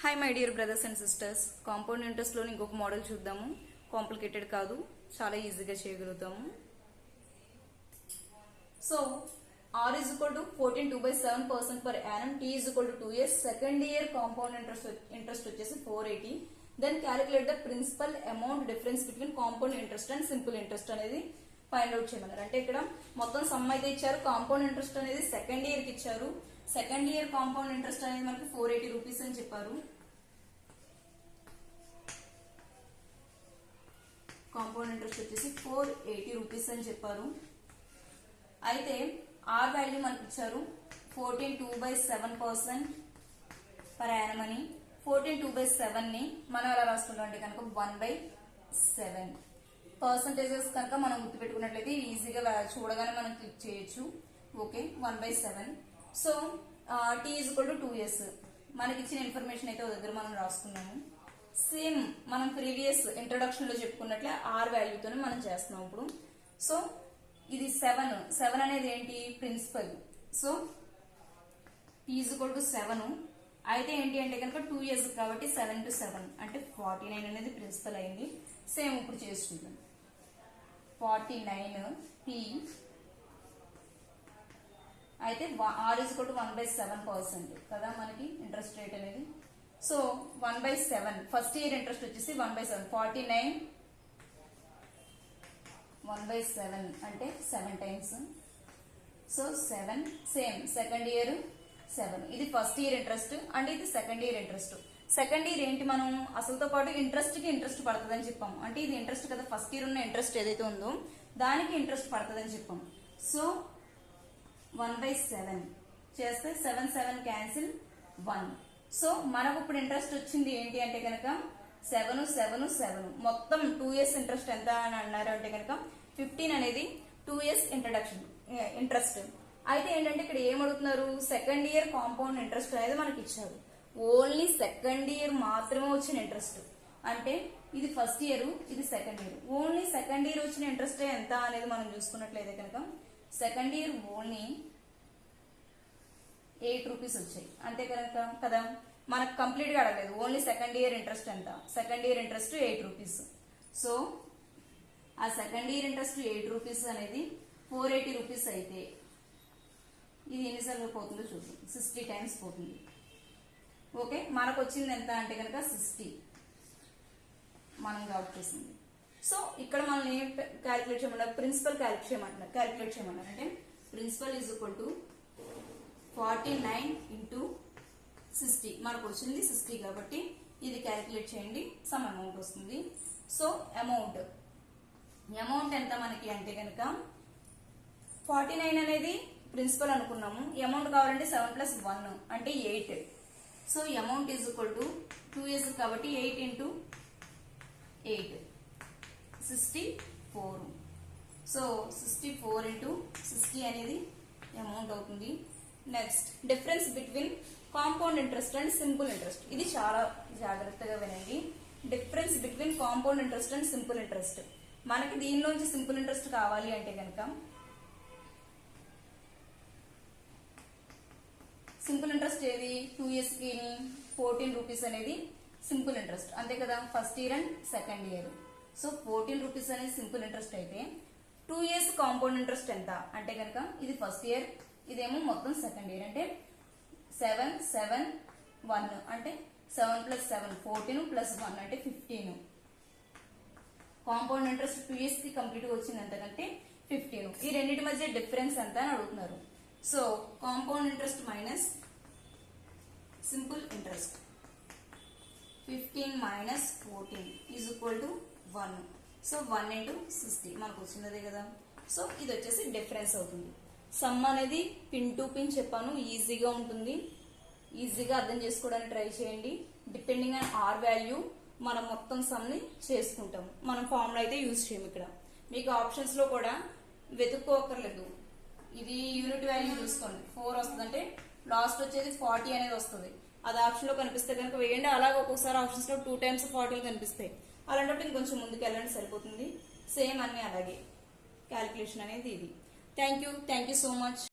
Hi my dear brothers and sisters, compound interest లోని ఇంకొక model చూద్దాము. కాంప్లికేటెడ్ కాదు, చాలా ఈజీగా చేయగలుగుతాము. So R is equal to 14.2/7% per annum, T is equal to 2 years, second year compound interest వచ్చేసి 480. Then calculate the principal amount difference between compound interest and simple interest అనేది find out చేయమన్నారు. అంటే ఇక్కడ మొత్తం సమ్ అయితే ఇచ్చారు. Compound interest అనేది second year కి ఇచ్చారు. సెకండ్ ఇయర్ కాంపౌండ్ ఇంట్రెస్ట్ అనేది మనకి 480 రూపీస్ అని చెప్పారు. కాంపౌండ్ ఇంట్రెస్ట్ వచ్చేసి 480 రూపీస్ అని చెప్పారు. అయితే ఆర్ వాల్యూ మనకి ఇచ్చారు 14.2/7% per annum అని. 14.2/7 ని మనం ఎలా రాసుకుంటాం అంటే కనుక 1/7 పర్సంటేజెస్ కనుక మనం గుర్తుపెట్టుకున్నట్లయితే ఈజీగా చూడగానే మనం క్లిక్ చేయొచ్చు. Okay, 1/7. So T is equal to 2 years. మనకి ఇచ్చిన ఇన్ఫర్మేషన్ అయితే దగ్గర మనం రాసుకున్నాము. సేమ్ మనం ప్రీవియస్ ఇంట్రొడక్షన్ లో చెప్పుకున్నట్లే ఆర్ వాల్యూతోనే మనం చేస్తున్నాం ఇప్పుడు. సో ఇది 7 అనేది ఏంటి, principal. So T is equal to 7 అయితే ఏంటి అంటే కనుక 2 years కాబట్టి 7 to 7 అంటే 49 అనేది ప్రిన్సిపల్ అయింది. సేమ్ ఇప్పుడు చేసుకుంటాం. 49 టీ అయితే ఆర్ ఈజ్ ఈక్వల్ టు 1/7% కదా మనకి ఇంట్రెస్ట్ రేట్ అనేది. సో 1/7 ఫస్ట్ ఇయర్ ఇంట్రెస్ట్ వచ్చేసి 1/7, 49 1/7 అంటే 7 times. So 7 same second year 7. ఇది ఫస్ట్ ఇయర్ ఇంట్రెస్ట్ అంటే ఇది second year interest. Second year ఏంటి, మనం అసలుతో పాటు ఇంట్రెస్ట్ కి ఇంట్రెస్ట్ పడుతుంది అని చెప్పాము. అంటే ఇది ఇంట్రెస్ట్ కదా, ఫస్ట్ ఇయర్ ఉన్న ఇంట్రెస్ట్ ఏదైతే ఉందో దానికి ఇంట్రెస్ట్ పడుతుంది అని చెప్పాము. సో 1/7 చేస్తే 7 క్యాన్సిల్ 1. సో మనకు ఇప్పుడు ఇంట్రెస్ట్ వచ్చింది ఏంటి అంటే కనుక 7 మొత్తం 2 years ఇంట్రెస్ట్ ఎంత అని అన్నారు అంటే కనుక 15 అనేది 2 years ఇంట్రెస్ట్. అయితే ఏంటంటే ఇక్కడ ఏమడుగుతున్నారు, సెకండ్ ఇయర్ కాంపౌండ్ ఇంట్రెస్ట్ అనేది మనకి ఇచ్చారు. ఓన్లీ సెకండ్ ఇయర్ మాత్రమే వచ్చిన ఇంట్రెస్ట్. అంటే ఇది ఫస్ట్ ఇయర్, ఇది second year. Only second year వచ్చిన ఇంట్రెస్ట్ ఎంత అనేది మనం చూసుకున్నట్లయితే కనుక సెకండ్ ఇయర్ ఓన్లీ 8 రూపీస్ వచ్చాయి. అంతే కనుక కదా, మనకు కంప్లీట్ గా అడగలేదు. ఓన్లీ సెకండ్ ఇయర్ ఇంట్రెస్ట్ ఎంత, second year interest 8 rupees. So ఆ సెకండ్ ఇయర్ ఇంట్రెస్ట్ 8 రూపీస్ అనేది 480 రూపీస్ అయితే ఇది ఎన్నిసార్లు పోతుందో చూద్దాం. 60 times పోతుంది. ఓకే, మనకు వచ్చింది ఎంత అంటే కనుక 60 మనం కాబట్టి చేసింది. సో ఇక్కడ మనం ఏం క్యాలిక్యులేట్ చేయమన్నారు, ప్రిన్సిపల్ క్యాలిక్యులేట్ చేయమన్నారు. అంటే principal is equal to 49 into 60. మనకు వచ్చింది 60 కాబట్టి ఇది క్యాలిక్యులేట్ చేయండి, సమ్ అమౌంట్ వస్తుంది. సో అమౌంట్ ఎంత మనకి అంటే కనుక 49 అనేది ప్రిన్సిపల్ అనుకున్నాము. అమౌంట్ కావాలంటే 7 + 1 అంటే 8. So amount is equal to 2 years కాబట్టి 8 into 8 64. సో 64 into 60 అనేది అమౌంట్ అవుతుంది. Next difference between compound interest and simple interest. ఇది చాలా జాగ్రత్తగా వినండి. Difference between compound interest and simple interest. మనకి దీనిలోంచి సింపుల్ ఇంట్రెస్ట్ కావాలి అంటే కనుక సింపుల్ ఇంట్రెస్ట్ ఏది, 2 years కి 14 రూపీస్ అనేది సింపుల్ ఇంట్రెస్ట్. అంతే కదా, first year and second year. So 14 rupees అనేది సింపుల్ ఇంట్రెస్ట్ అయితే 2 years కాంపౌండ్ ఇంట్రెస్ట్ ఎంత అంటే కనుక ఇది ఫస్ట్ ఇయర్, ఇదేమో మొత్తం సెకండ్ ఇయర్. అంటే 7 1 అంటే 7 + 7 14 + 1 అంటే 15. కాంపౌండ్ ఇంట్రెస్ట్ 2 years కి కంప్లీట్ గా వచ్చింది ఎంతకంటే 15. ఈ రెండింటి మధ్య డిఫరెన్స్ ఎంత అని అడుగుతున్నారు. So compound interest minus simple interest 15 - 14 is equal to 1. So 1 into 60 మనకు వచ్చింది కదా. సో ఇది వచ్చేసి డిఫరెన్స్ అవుతుంది. సమ్ అనేది పిన్ టు పిన్ చెప్పాను, ఈజీగా ఉంటుంది. ఈజీగా అర్థం చేసుకోవడానికి ట్రై చేయండి. డిపెండింగ్ ఆన్ ఆర్ వాల్యూ మనం మొత్తం సమ్ ని చేసుకుంటాం. మనం ఫార్ములా అయితే యూజ్ చేయము. ఇక్కడ మీకు ఆప్షన్స్ లో కూడా వెతుక్కోకర్లేదు. ఇది యూనిట్ వాల్యూ చూసుకోండి, 4 వస్తుందంటే లాస్ట్ వచ్చేది 40 అనేది వస్తుంది. అది ఆప్షన్ లో కనిపిస్తే కనుక వేయండి. అలాగే ఒక్కొక్కసారి ఆప్షన్స్ లో 2 times 40 కనిపిస్తాయి. అలాంటప్పుడు ఇంకొంచెం ముందుకు వెళ్ళండి, సరిపోతుంది. సేమ్ అన్ని అలాగే క్యాలిక్యులేషన్ అనేది ఇది. Thank you so much.